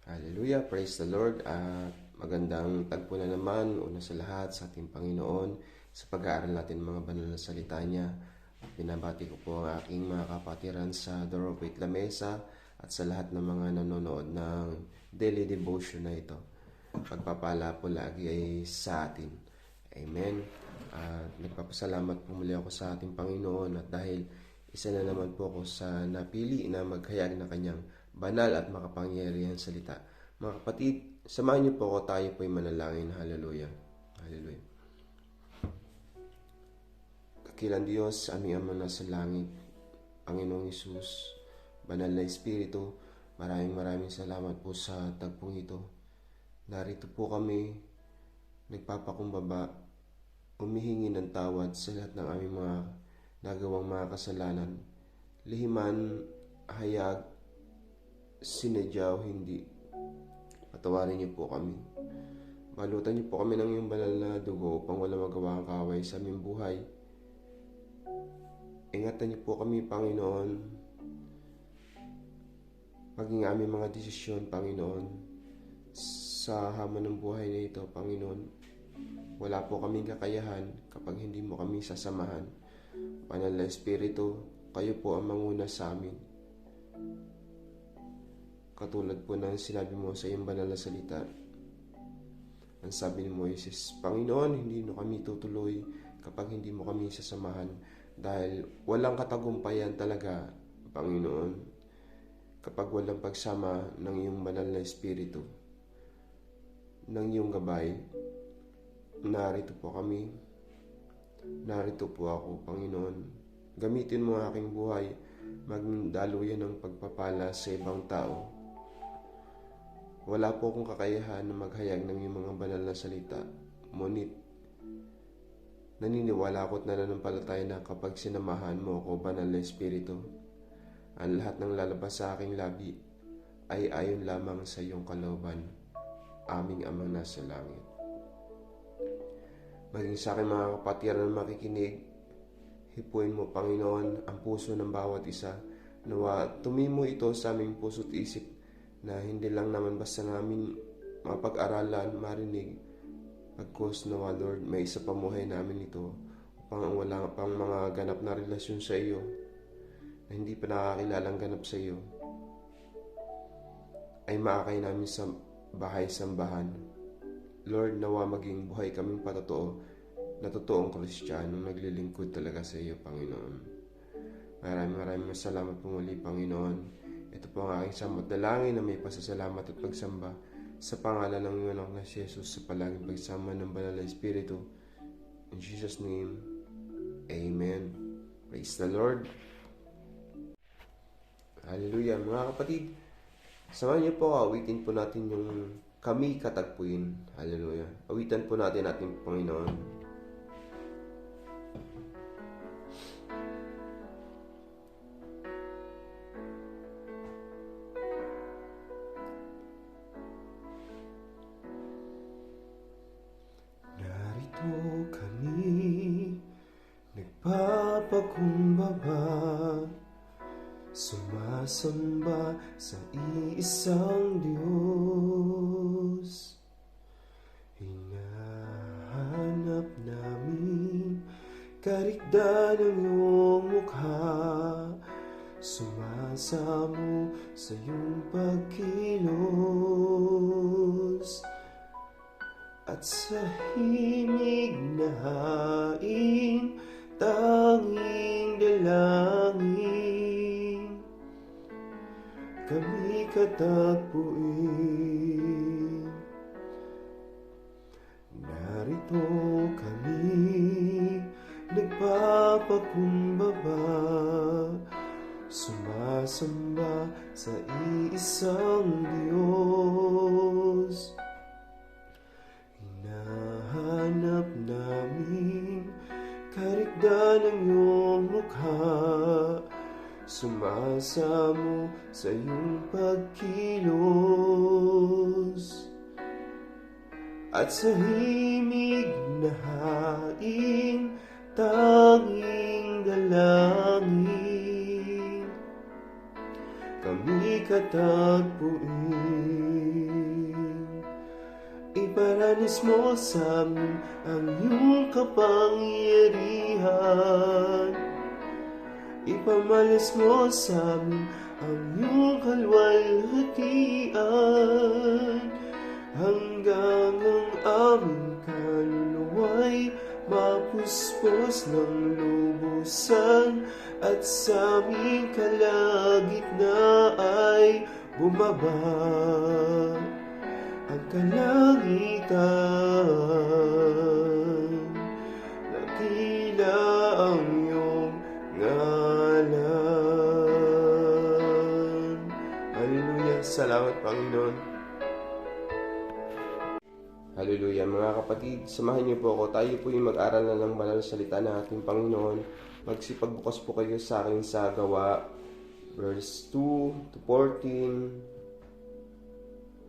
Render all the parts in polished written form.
Hallelujah, praise the Lord at magandang tagpo na naman una sa lahat sa ating Panginoon sa pag-aaral natin mga banal na salita niya. Binabati ko po ang aking mga kapatiran sa The Rock Faith Lamesa at sa lahat ng mga nanonood ng daily devotion na ito. Pagpapala po lagi ay sa atin. Amen. At nagpapasalamat po muli ako sa ating Panginoon at dahil isa na naman po ako sa napili na maghayag na kanyang banal at makapangyarihan salita. Mga kapatid, samahan niyo po ako, tayo po'y manalangin. Hallelujah. Hallelujah. Kakilang Diyos, aming Ama nasa langit, Panginoong Hesus, Banal na Espiritu, maraming salamat po sa tagpong ito. Narito po kami, nagpapakumbaba, humihingi ng tawad sa lahat ng aming mga nagawang mga kasalanan. Lihiman, hayag, sinadya o hindi. Patawarin niyo po kami. Balutan niyo po kami ng iyong banal na dugo upang wala magawa ang kaway sa aming buhay. Ingatan niyo po kami, Panginoon, maging aming mga desisyon, Panginoon, sa hamon ng buhay na ito, Panginoon. Wala po kaming kakayahan kapag hindi mo kami sasamahan. Banal na Espiritu, kayo po ang manguna sa amin. Katulad po ng sinabi mo sa iyong banal na salita. Ang sabi ni Moises, Panginoon, hindi mo kami tutuloy kapag hindi mo kami sasamahan. Dahil walang katagumpayan talaga, Panginoon, kapag walang pagsama ng iyong banal na Espiritu, ng iyong gabay. Narito po kami. Narito po ako, Panginoon. Gamitin mo ang aking buhay, maging daluyan ng pagpapala sa ibang tao. Wala po akong kakayahan na maghayag ng iyong mga banal na salita. Ngunit, naniniwala ako at nananampalataya na kapag sinamahan mo ako, Banal na Espiritu, ang lahat ng lalabas sa aking labi ay ayon lamang sa iyong kalooban, aming Amang nasa langit. Maging sa akin mga kapatiran na makikinig, hipuin mo, Panginoon, ang puso ng bawat isa. Nawa tumimo ito sa aming puso't isip na hindi lang naman basta namin mapag-aralan, marinig, pagkos nawa, Lord, may isa pamuhay namin ito upang wala pang mga ganap na relasyon sa iyo na hindi pa nakakilalang ganap sa iyo ay maakay namin sa bahay-sambahan. Lord, nawa maging buhay kaming patotoo na totoong Kristiyanong naglilingkod talaga sa iyo, Panginoon. Maraming salamat po muli, Panginoon. Ito po ang aking samot dalangin na may pasasalamat at pagsamba sa pangalan ng iyong anak na si Jesus sa palaging pagsama ng Banal na Espiritu. In Jesus' name, Amen. Praise the Lord. Hallelujah. Mga kapatid, samahan niyo po, awitin po natin yung Kami Katagpuin. Hallelujah. Awitan po natin ating Panginoon. Narito kami, nagpapakumbaba, sumasamba sa iisang Diyos. Hinahanap namin karikda ng iyong mukha, sumasamo sa iyong pagkilos. At sa himig na hain, tanging dalangin, kami katagpuin. Narito kami, nagpapakumbaba, sumasamba sa iisang Diyos. Hinahanap namin karikda ng iyong mukha, sumasamo sa iyong pagkilos. At sa himig na hain, tanging dalangin, kami katagpuin. Ilanis mo sa amin ang iyong kapangyarihan. Ipamalas mo sa amin ang iyong kalwalhatian. Hanggang ang aming kaluluwa'y mapuspos ng lubusan, at sa aming kalagitnaan bumaba ang kalangitan. Dakila ang iyong ngalan. Hallelujah. Salamat, Panginoon. Hallelujah. Mga kapatid, samahan niyo po ako. Tayo po yung mag-aral na ng banal na salita ng ating Panginoon. Magsipagbukas po kayo sa akin sa Gawa, verse 2 to 14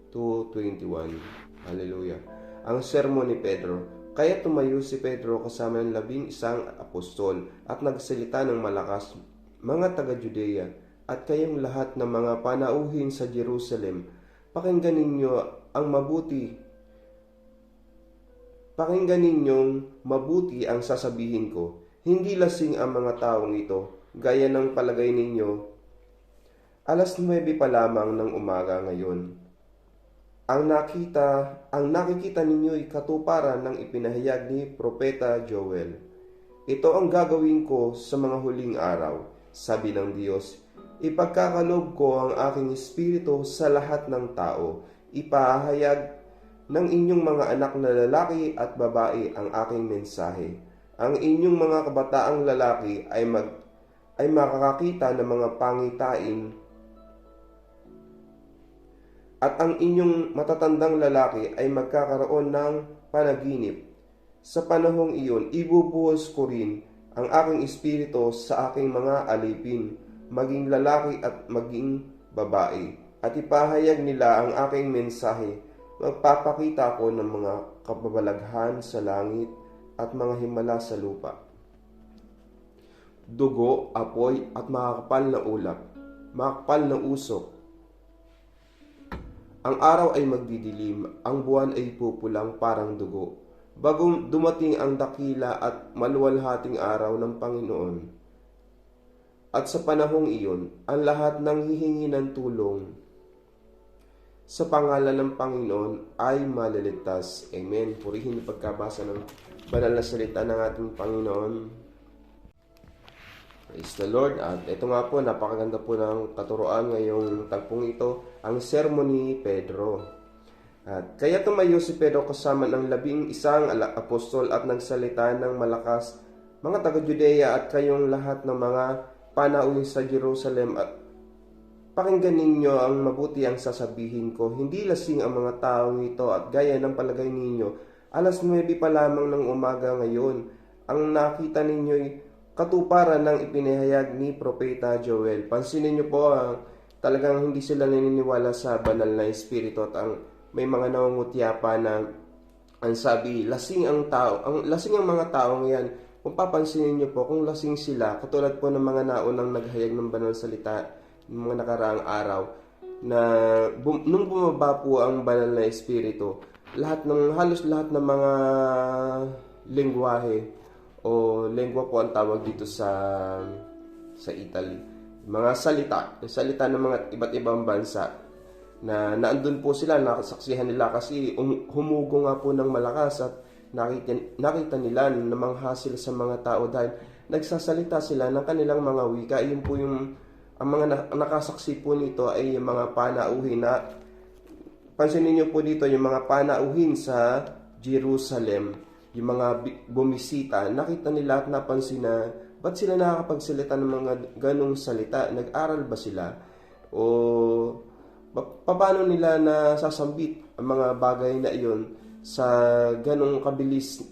to 21. Hallelujah. Ang sermon ni Pedro. Kaya tumayo si Pedro kasama ng 11 apostol at nagsalita ng malakas, mga taga-Judea at kayong lahat ng mga panauhin sa Jerusalem, pakinggan ninyong mabuti ang sasabihin ko. Hindi lasing ang mga taong ito, gaya ng palagay ninyo. Alas 9 pa lamang ng umaga ngayon. Ang nakikita ninyo ay katuparan ng ipinahayag ni Propeta Joel. Ito ang gagawin ko sa mga huling araw, sabi ng Diyos. Ipagkakalob ko ang aking espiritu sa lahat ng tao. Ipahayag ng inyong mga anak na lalaki at babae ang aking mensahe. Ang inyong mga kabataang lalaki ay makakakita ng mga pangitain, at ang inyong matatandang lalaki ay magkakaroon ng panaginip. Sa panahong iyon, ibubuhos ko rin ang aking espiritu sa aking mga alipin, maging lalaki at maging babae, at ipahayag nila ang aking mensahe. Magpapakita ko ng mga kababalaghan sa langit at mga himala sa lupa. Dugo, apoy at makakapal na ulap, makakapal na usok. Ang araw ay magdidilim, ang buwan ay pupulang parang dugo, bago dumating ang dakila at maluwalhating araw ng Panginoon. At sa panahong iyon, ang lahat ng hihingi ng tulong sa pangalan ng Panginoon ay maliligtas. Amen. Purihin ang pagkabasa ng banal na salita ng ating Panginoon. Praise the Lord. At ito nga po, napakaganda po ng katuroan ngayong tagpong ito, ang sermon ni Pedro. At kaya tumayo si Pedro kasama ng 11 apostol at nagsalita ng malakas, mga taga-Judea at kayong lahat ng mga panauhin sa Jerusalem, at pakinggan ninyo ang mabuti ang sasabihin ko. Hindi lasing ang mga taong ito, at gaya ng palagay ninyo, alas 9 pa lamang ng umaga ngayon. Ang nakita ninyo'y katuparan ng ipinahayag ni Propeta Joel. Pansinin niyo po, talagang hindi sila naniniwala sa banal na espiritu, at may mga nangungutya pa na ang sabi, lasing ang mga taong yan. Kung papansinin niyo po, kung lasing sila, katulad po ng mga naunang naghayag ng banal salita ng mga nakaraang araw, na nung bumaba po ang banal na espiritu, halos lahat ng mga lengguwahe o lengua po ang tawag dito sa Italy, mga salita ng mga iba't ibang bansa, na naandun po sila, nakasaksihan nila kasi humugo nga po ng malakas, at nakita nila na manghasil sa mga tao dahil nagsasalita sila ng kanilang mga wika. Yun po ang mga nakasaksi po nito ay yung mga panauhin, na pansinin niyo po dito yung mga panauhin sa Jerusalem, yung mga bumisita. Nakita nila at napansin na ba't sila nakakapagsalita ng mga ganong salita? Nag-aral ba sila? O paano nila nasasambit ang mga bagay na iyon sa ganong kabilis?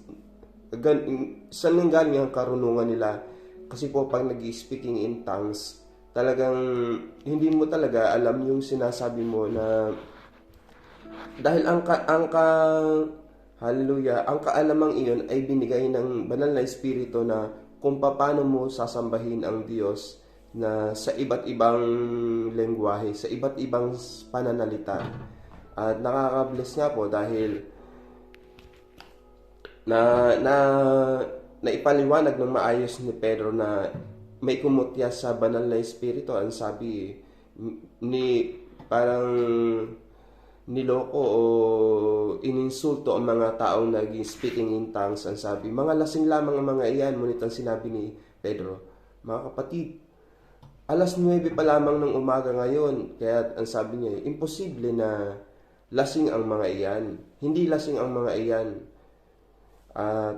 Saan nanggaling ang karunungan nila? Kasi po pag nag-speaking in tongues, talagang hindi mo talaga alam yung sinasabi mo, na dahil hallelujah, ang kaalamang iyon ay binigay ng banal na espiritu na kung paano mo sasambahin ang Diyos na sa iba't ibang lengguwahe, sa iba't ibang pananalita. At nakaka-bless nga po dahil na na naipaliwanag ng maayos ni Pedro na may kumutya sa banal na espiritu. Ang sabi ni parang niloko o ininsulto ang mga taong naging speaking in tongues. Ang sabi, mga lasing lamang ang mga iyan. Ngunit ang sinabi ni Pedro, mga kapatid, alas 9 pa lamang ng umaga ngayon. Kaya ang sabi niya, imposible na lasing ang mga iyan. Hindi lasing ang mga iyan. At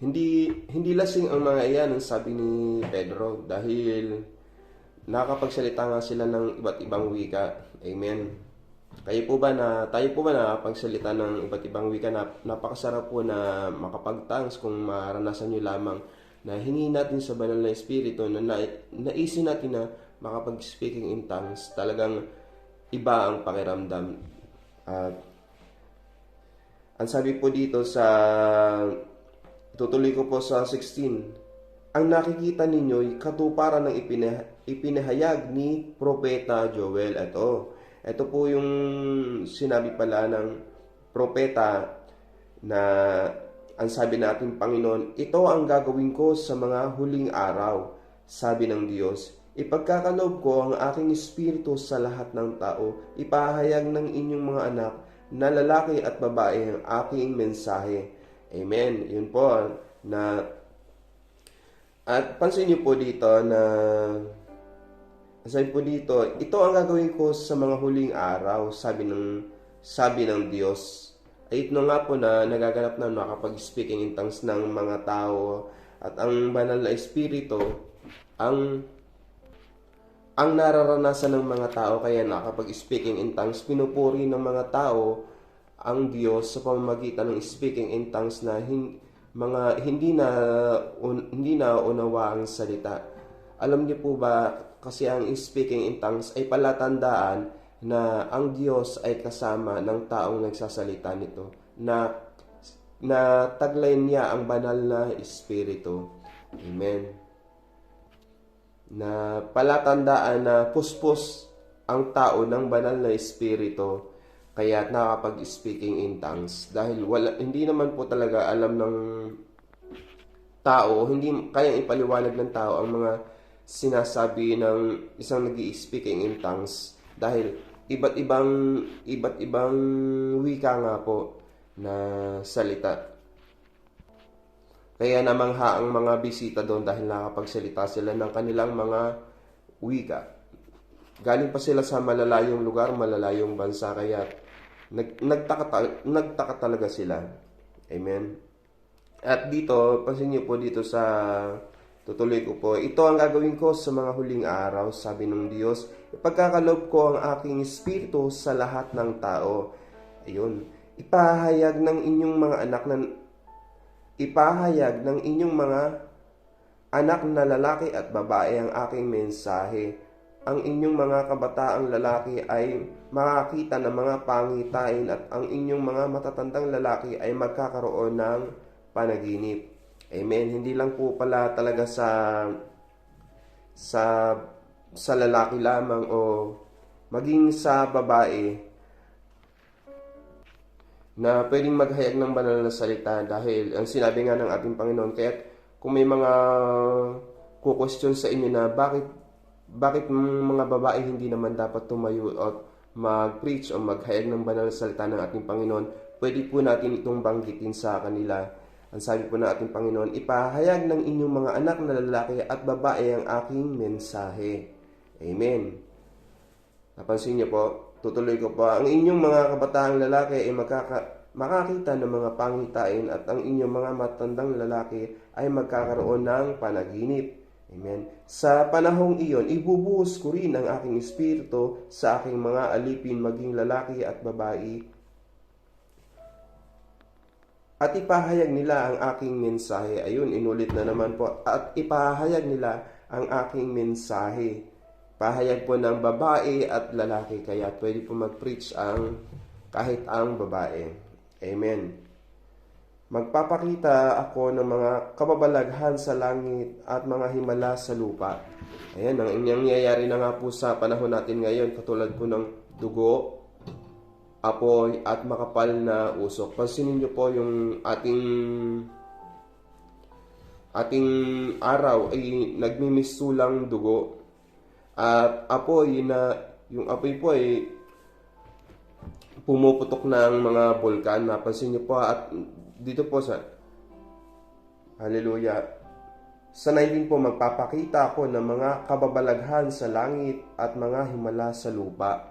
hindi lasing ang mga iyan, ang sabi ni Pedro, dahil nakakapagsalita nga sila ng iba't ibang wika. Amen. Tayo po ba nakakapagsalita ng iba't ibang wika? Napakasarap po na makapag-tongues kung maranasan nyo lamang na hingin natin sa banal na espiritu na naisin natin na makapag-speaking in tongues. Talagang iba ang pakiramdam. At ang sabi po dito tutuloy ko po sa 16, ang nakikita ninyo'y katuparan ng ipinahayag ni Propeta Joel. Ito po yung sinabi pala ng propeta na ang sabi natin Panginoon, ito ang gagawin ko sa mga huling araw, sabi ng Diyos. Ipagkakaloob ko ang aking espiritu sa lahat ng tao, ipahayag ng inyong mga anak na lalaki at babae ang aking mensahe. Amen. Yun po at pansin niyo po dito na sabi po dito, ito ang gagawin ko sa mga huling araw, sabi ng Diyos. Ay ito nga po na nagaganap na nakapag-speaking in tongues ng mga tao at ang banal na espiritu ang nararanasan ng mga tao, kaya nakapag-speaking in tongues, pinupuri ng mga tao ang Diyos sa pamamagitan ng speaking in tongues na hindi na unawa ang salita. Alam niyo po ba, kasi ang speaking in tongues ay palatandaan na ang Diyos ay kasama ng taong nagsasalita nito, na taglay niya ang banal na espiritu. Amen. Na palatandaan na puspos ang tao ng banal na espiritu, kaya nakapag-speaking in tongues. Dahil hindi naman po talaga alam ng tao, hindi kayang ipaliwanag ng tao ang mga sinasabi ng isang nag-i-speaking in tongues, dahil iba't ibang wika nga po na salita. Kaya namangha ang mga bisita doon dahil nakapagsalita sila ng kanilang mga wika. Galing pa sila sa malalayong lugar, malalayong bansa, kaya nagtaka talaga sila. Amen. At dito, pansin niyo po dito tutuloy ko po, ito ang gagawin ko sa mga huling araw, sabi ng Diyos. Ipagkakaloob ko ang aking espiritu sa lahat ng tao. Ayun. Ipahayag ng inyong mga anak na lalaki at babae ang aking mensahe. Ang inyong mga kabataang lalaki ay makakita ng mga pangitain at ang inyong mga matatandang lalaki ay magkakaroon ng panaginip. Amen. Hindi lang po pala talaga sa lalaki lamang o maging sa babae na pwedeng maghayag ng banal na salita, dahil ang sinabi nga ng ating Panginoon, kaya kung may mga question sa inyo na bakit mga babae hindi naman dapat tumayo at mag-preach o maghayag ng banal na salita ng ating Panginoon, pwede po natin itong banggitin sa kanila. Ang sabi po ng ating Panginoon, ipahayag ng inyong mga anak na lalaki at babae ang aking mensahe. Amen. Napansin niyo po, tutuloy ko po, ang inyong mga kabataang lalaki ay makakita ng mga pangitain at ang inyong mga matandang lalaki ay magkakaroon ng panaginip. Amen. Sa panahong iyon, ibubuhos ko rin ang aking espiritu sa aking mga alipin, maging lalaki at babae, at ipahayag nila ang aking mensahe. Ayun, inulit na naman po. At ipahayag nila ang aking mensahe. Pahayag po ng babae at lalaki. Kaya pwede po mag-preach kahit ang babae. Amen. Magpapakita ako ng mga kababalaghan sa langit at mga himala sa lupa. Ayan, ang nangyayari na nga po sa panahon natin ngayon, katulad po ng dugo, apoy at makapal na usok. Pansinin niyo po yung ating araw ay nagmimisulang dugo at apoy na yung apoy po ay pumuputok ng mga bulkan. Napansin niyo po at dito po sa hallelujah, sa 19 po, magpapakita ako ng mga kababalaghan sa langit at mga himala sa lupa,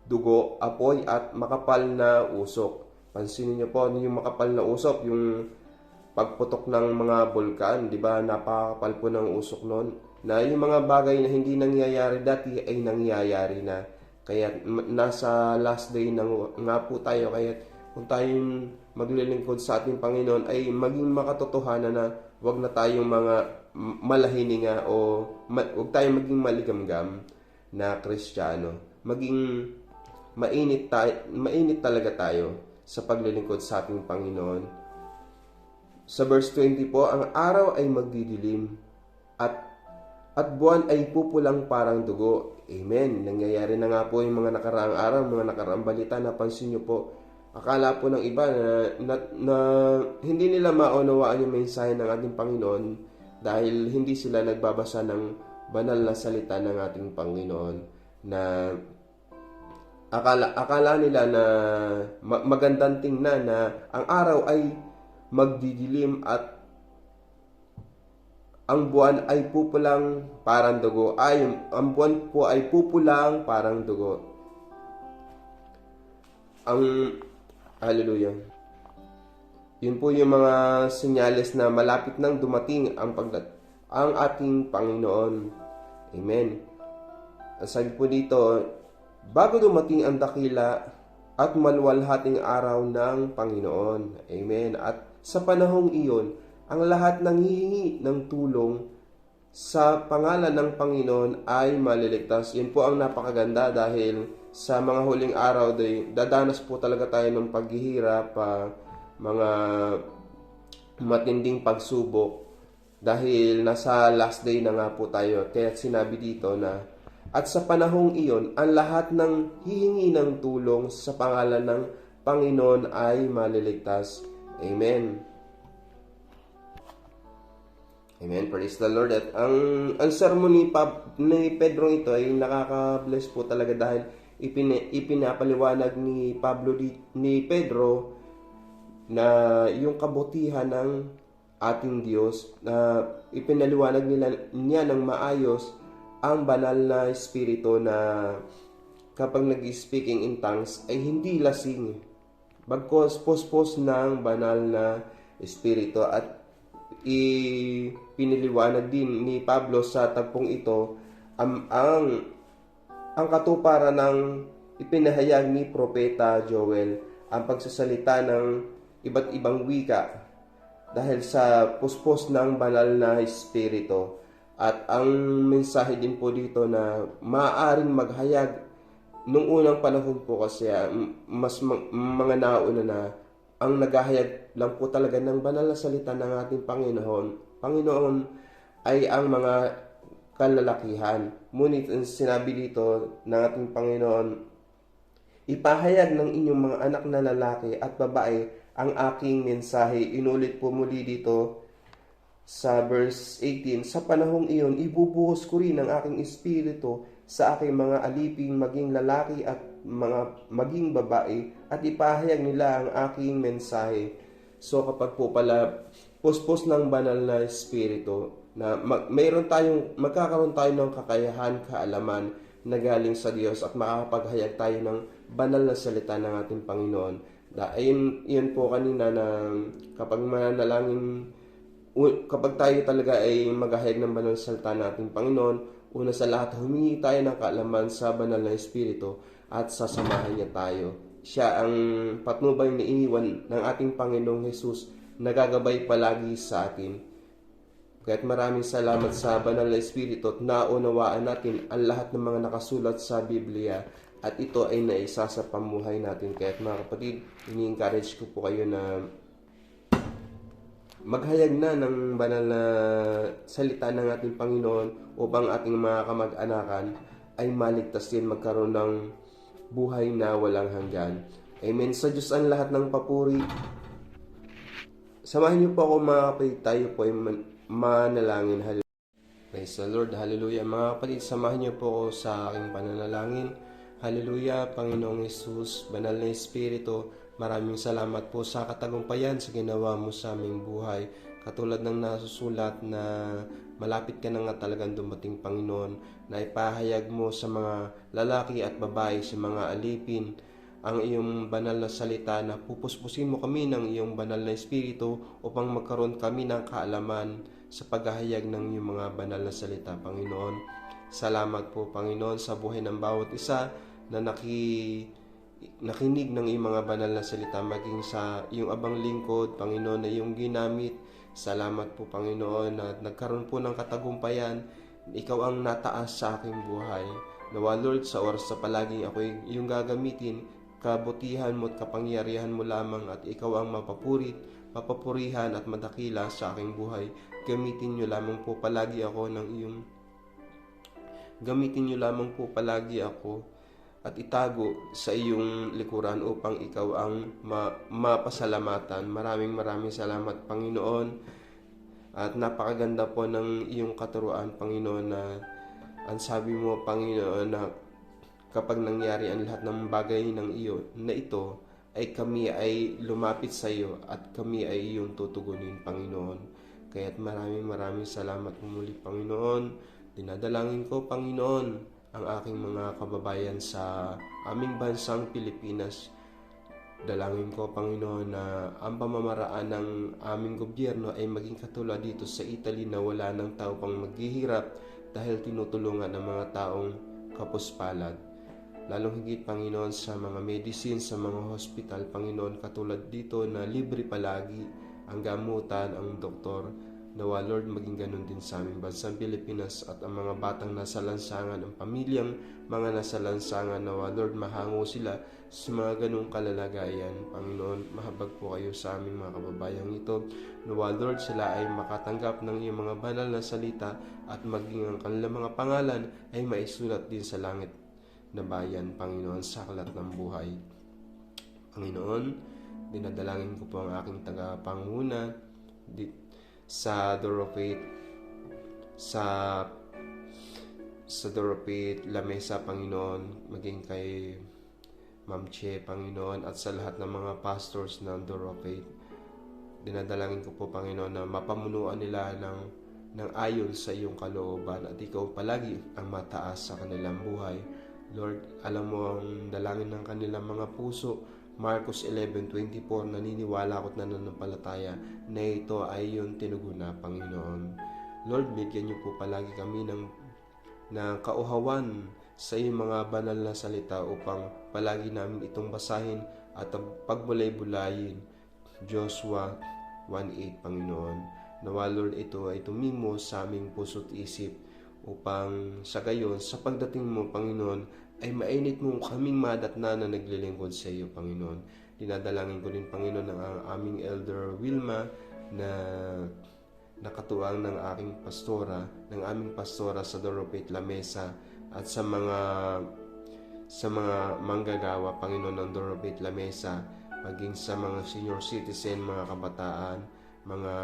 dugo, apoy at makapal na usok. Pansinin niyo po yung makapal na usok, yung pagputok ng mga bulkan, di ba? Napakapal po ng usok noon. Na yung mga bagay na hindi nangyayari dati ay nangyayari na. Kaya nasa last day na nga po tayo. Kaya kung tayong maglilingkod sa ating Panginoon ay maging makatotohanan na wag na tayong mga malahininga o wag tayong maging maligamgam na Kristiyano. Maging mainit talaga tayo sa paglilingkod sa ating Panginoon. Sa verse 20 po, ang araw ay magdidilim at buwan ay pupulang parang dugo. Amen. Nangyayari na nga po yung mga nakaraang araw, mga nakaraang balita. Napansin nyo po, akala po ng iba na hindi nila maunawaan yung mensahe ng ating Panginoon dahil hindi sila nagbabasa ng banal na salita ng ating Panginoon, na akala nila na magandang tingnan na ang araw ay magdidilim at ang buwan ay pupulang parang dugo. Ang buwan po ay pupulang parang dugo. Hallelujah. Yun po yung mga senyales na malapit nang dumating ang ating Panginoon. Amen. Sabi po dito, bago dumating ang dakila at maluwalhating araw ng Panginoon. Amen. At sa panahong iyon, ang lahat ng hihingi ng tulong sa pangalan ng Panginoon ay maliligtas. Yun po ang napakaganda dahil sa mga huling araw, dadanas po talaga tayo ng paghihirap, mga matinding pagsubok dahil nasa last day na nga po tayo. Kaya sinabi dito na, at sa panahong iyon, ang lahat ng hihingi ng tulong sa pangalan ng Panginoon ay maliligtas. Amen. Amen. Praise the Lord. At ang sermon ni Pedro ito ay nakaka-bless po talaga dahil ipinapaliwanag ni Pedro na yung kabutihan ng ating Diyos, na ipinaliwanag niya ng maayos ang banal na espiritu na kapag nag-speaking in tongues ay hindi lasing, bagkos pospos ng banal na espiritu. At piniliwanag din ni Pablo sa tagpong ito ang katuparan ng ipinahayag ni Propeta Joel, ang pagsasalita ng iba't ibang wika dahil sa puspos ng banal na espiritu. At ang mensahe din po dito na maaaring maghayag nung unang panahon po, kasi mas mga nauna na ang naghahayag lang po talaga ng banal na salita ng ating Panginoon ay ang mga kalalakihan. Ngunit sinabi dito ng ating Panginoon, ipahayag ng inyong mga anak na lalaki at babae ang aking mensahe. Inulit po muli dito sa verse 18, sa panahong iyon, ibubuhos ko rin ang aking espiritu sa aking mga alipin, maging lalaki at maging babae, at ipahayag nila ang aking mensahe. So kapag po pala puspos ng banal na espiritu, na magkakaroon tayo ng kakayahan, kaalaman na galing sa Diyos at makakapaghayag tayo ng banal na salita ng ating Panginoon. Yun po kanina na kapag mananalangin, kapag tayo talaga ay maghahayag ng banal na salita ng ating Panginoon, una sa lahat, humingi tayo ng kaalaman sa banal na espiritu at sasamahan niya tayo. Siya ang patnubay na iniwan ng ating Panginoong Jesus, nagagabay palagi sa atin. Kaya't maraming salamat sa banal na espiritu at naunawaan natin ang lahat ng mga nakasulat sa Biblia at ito ay naisa sa pamuhay natin. Kaya't mga kapatid, ini-encourage ko po kayo na maghayag na ng banal na salita ng ating Panginoon upang ating mga kamag-anakan ay maligtas din, magkaroon ng buhay na walang hanggan. Amen. Sa Diyos ang lahat ng papuri. Samahan niyo po ako mga kapatid, tayo po ay manalangin. Praise the Lord, hallelujah. Mga kapatid, samahan niyo po ako sa aking pananalangin. Hallelujah, Panginoong Yesus, Banal na Espiritu, maraming salamat po sa katagumpayan sa ginawa mo sa aming buhay. Katulad ng nasusulat na malapit ka na nga talagang dumating, Panginoon, na ipahayag mo sa mga lalaki at babae, sa mga alipin, ang iyong banal na salita, na pupuspusin mo kami ng iyong banal na Espiritu upang magkaroon kami ng kaalaman sa paghahayag ng iyong mga banal na salita, Panginoon. Salamat po, Panginoon, sa buhay ng bawat isa na nakinig ng iyong mga banal na salita, maging sa iyong abang lingkod, Panginoon, na iyong ginamit. Salamat po, Panginoon, na nagkaroon po ng katagumpayan. Ikaw ang nataas sa aking buhay. Nawa, Lord, sa oras sa palagi ako iyong gagamitin, kabutihan mo at kapangyarihan mo lamang, at ikaw ang papapurihan at madakila sa aking buhay. Gamitin niyo lamang po palagi ako at itago sa iyong likuran upang ikaw ang mapasalamatan. Maraming salamat, Panginoon. At napakaganda po ng iyong katuruan, Panginoon, na ang sabi mo, Panginoon, na kapag nangyari ang lahat ng bagay ng iyo na ito, ay kami ay lumapit sa iyo at kami ay iyong tutugunin, Panginoon. Kaya't maraming salamat muli, Panginoon. Dinadalangin ko, Panginoon, ang aking mga kababayan sa aming bansang Pilipinas. Dalangin ko, Panginoon, na ang pamamaraan ng aming gobyerno ay maging katulad dito sa Italy, na wala ng tao pang maghihirap dahil tinutulungan ng mga taong kapuspalad. Lalong higit, Panginoon, sa mga medicine, sa mga hospital, Panginoon, katulad dito na libre palagi ang gamutan, ang doktor. Nawa, Lord, maging ganun din sa aming bansang Pilipinas at ang mga batang nasa lansangan, ang pamilyang mga nasa lansangan. Nawa, Lord, mahango sila sa mga ganung kalalagayan. Panginoon, mahabag po kayo sa aming mga kababayang ito. Nawa, Lord, sila ay makatanggap ng iyong mga banal na salita at maging ang kanilang mga pangalan ay maisulat din sa langit na bayan, Panginoon, sa aklat ng buhay. Panginoon, dinadalangin ko po ang aking tagapanguna sa Dorofaith Lamesa, Panginoon, maging kay Ma'am Che, Panginoon, at sa lahat ng mga pastors ng Dorofaith. Dinadalangin ko po, Panginoon, na mapamunuan nila ng ayon sa iyong kalooban at ikaw palagi ang mataas sa kanilang buhay. Lord, alam mo ang dalangin ng kanilang mga puso. Marcos 11:24, naniniwala ako at nananampalataya na ito ay iyong tinuguna, Panginoon. Lord, bigyan niyo po palagi kami ng kauhawan sa iyong mga banal na salita upang palagi namin itong basahin at pagbulay-bulayin. Joshua 1:8, Panginoon. Nawa, Lord, ito ay tumimo sa aming puso't isip upang sa gayon, sa pagdating mo, Panginoon, ay mainit mo kaming madatna na naglilingkod sa iyo, Panginoon. Dinadalangin ko din, Panginoon, ng aming Elder Wilma na nakatuwang ng aming pastora sa Dorofaith Lamesa at sa mga manggagawa, Panginoon, ng Dorofaith Lamesa, maging sa mga senior citizen, mga kabataan, mga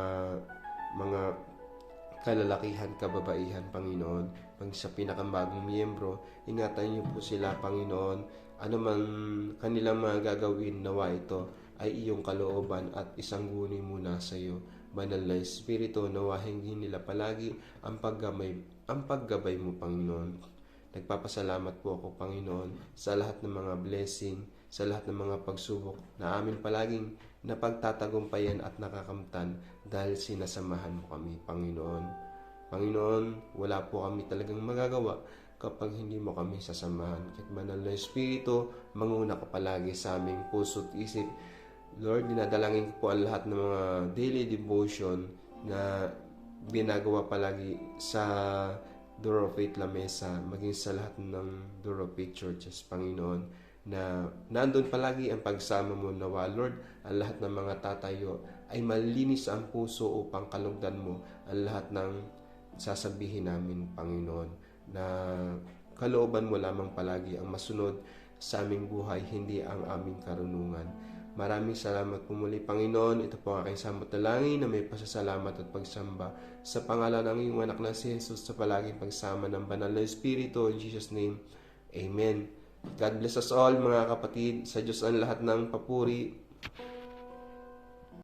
kalalakihan, kababaihan, Panginoon, pag sa pinakambagong miyembro, ingatan niyo po sila, Panginoon. Ano man kanilang mga gagawin, nawa ito ay iyong kalooban at isangguni muna sa iyo. Banal na Espiritu, nawa hingin nila palagi ang paggabay mo, Panginoon. Nagpapasalamat po ako, Panginoon, sa lahat ng mga blessing, sa lahat ng mga pagsubok na amin palaging napagtatagumpayan at nakakamtan dahil sinasamahan mo kami, Panginoon. Panginoon, wala po kami talagang magagawa kapag hindi mo kami sasamahan. Kahit Banal na Espiritu, manguna ka palagi sa aming puso't isip. Lord, dinadalangin ko po ang lahat ng mga daily devotion na ginagawa palagi sa Dorofaith Lamesa, maging sa lahat ng Dorofaith churches, Panginoon, na nandun palagi ang pagsama mo. Nawa, Lord, ang lahat ng mga tatayo ay malinis ang puso upang kalugdan mo ang lahat ng sasabihin namin, Panginoon, na kalooban mo lamang palagi ang masunod sa aming buhay, hindi ang aming karunungan. Maraming salamat po muli, Panginoon. Ito po ang aking samot na langin na may pasasalamat at pagsamba sa pangalan ng iyong anak na si Jesus sa palaging pagsama ng banal na Espiritu. In Jesus' name, Amen. God bless us all, mga kapatid. Sa Diyos ang lahat ng papuri.